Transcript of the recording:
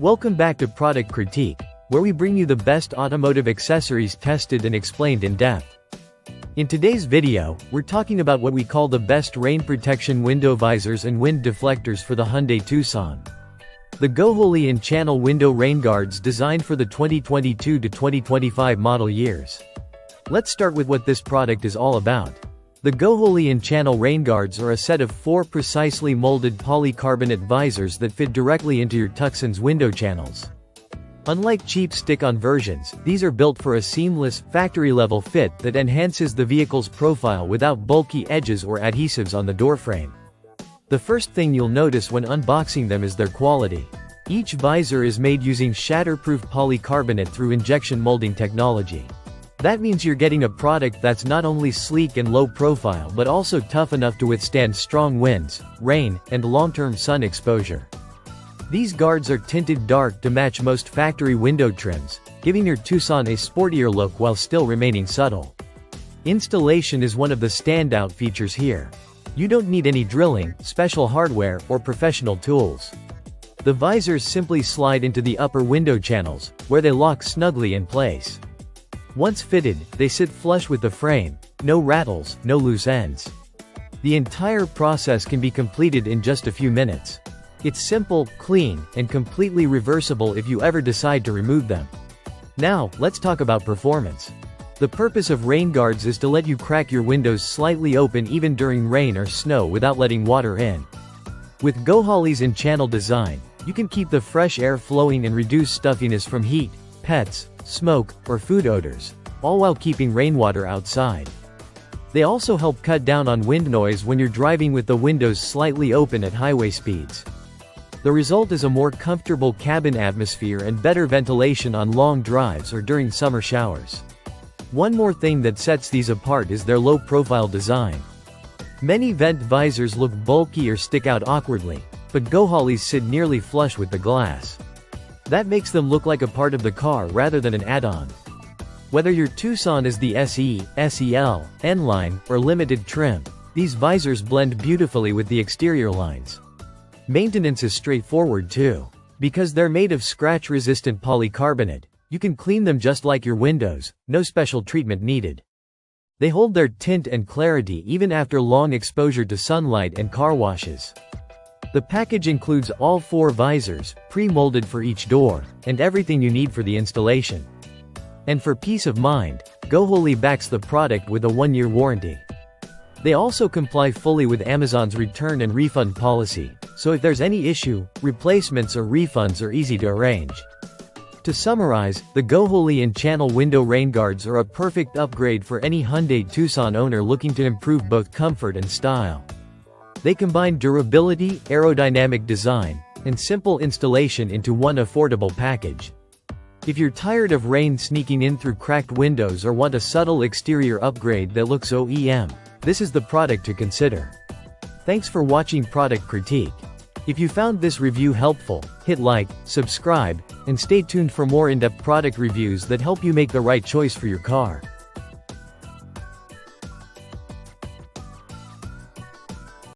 Welcome back to Product Critique, where we bring you the best automotive accessories tested and explained in depth. In today's video, we're talking about what we call the best rain protection window visors and wind deflectors for the Hyundai Tucson. The Goholy in-channel window rain guards designed for the 2022 to 2025 model years. Let's start with what this product is all about. The Goholy in-channel rain guards are a set of 4 precisely molded polycarbonate visors that fit directly into your Tucson's window channels. Unlike cheap stick-on versions, these are built for a seamless, factory-level fit that enhances the vehicle's profile without bulky edges or adhesives on the doorframe. The first thing you'll notice when unboxing them is their quality. Each visor is made using shatterproof polycarbonate through injection molding technology. That means you're getting a product that's not only sleek and low profile but also tough enough to withstand strong winds, rain, and long-term sun exposure. These guards are tinted dark to match most factory window trims, giving your Tucson a sportier look while still remaining subtle. Installation is one of the standout features here. You don't need any drilling, special hardware, or professional tools. The visors simply slide into the upper window channels, where they lock snugly in place. Once fitted, they sit flush with the frame, no rattles, no loose ends. The entire process can be completed in just a few minutes. It's simple, clean, and completely reversible if you ever decide to remove them. Now, let's talk about performance. The purpose of rain guards is to let you crack your windows slightly open even during rain or snow without letting water in. With Goholy's in-channel design, you can keep the fresh air flowing and reduce stuffiness from heat, pets, smoke, or food odors, all while keeping rainwater outside. They also help cut down on wind noise when you're driving with the windows slightly open at highway speeds. The result is a more comfortable cabin atmosphere and better ventilation on long drives or during summer showers. One more thing that sets these apart is their low-profile design. Many vent visors look bulky or stick out awkwardly, but Goholy's sit nearly flush with the glass. That makes them look like a part of the car rather than an add-on. Whether your Tucson is the SE, SEL, N-line, or limited trim, these visors blend beautifully with the exterior lines. Maintenance is straightforward too. Because they're made of scratch-resistant polycarbonate, you can clean them just like your windows, no special treatment needed. They hold their tint and clarity even after long exposure to sunlight and car washes. The package includes all 4 visors, pre-molded for each door, and everything you need for the installation. And for peace of mind, Goholy backs the product with a 1-year warranty. They also comply fully with Amazon's return and refund policy, so if there's any issue, replacements or refunds are easy to arrange. To summarize, the Goholy in-channel window rain guards are a perfect upgrade for any Hyundai Tucson owner looking to improve both comfort and style. They combine durability, aerodynamic design, and simple installation into one affordable package. If you're tired of rain sneaking in through cracked windows or want a subtle exterior upgrade that looks OEM, this is the product to consider. Thanks for watching Product Critique. If you found this review helpful, hit like, subscribe, and stay tuned for more in-depth product reviews that help you make the right choice for your car.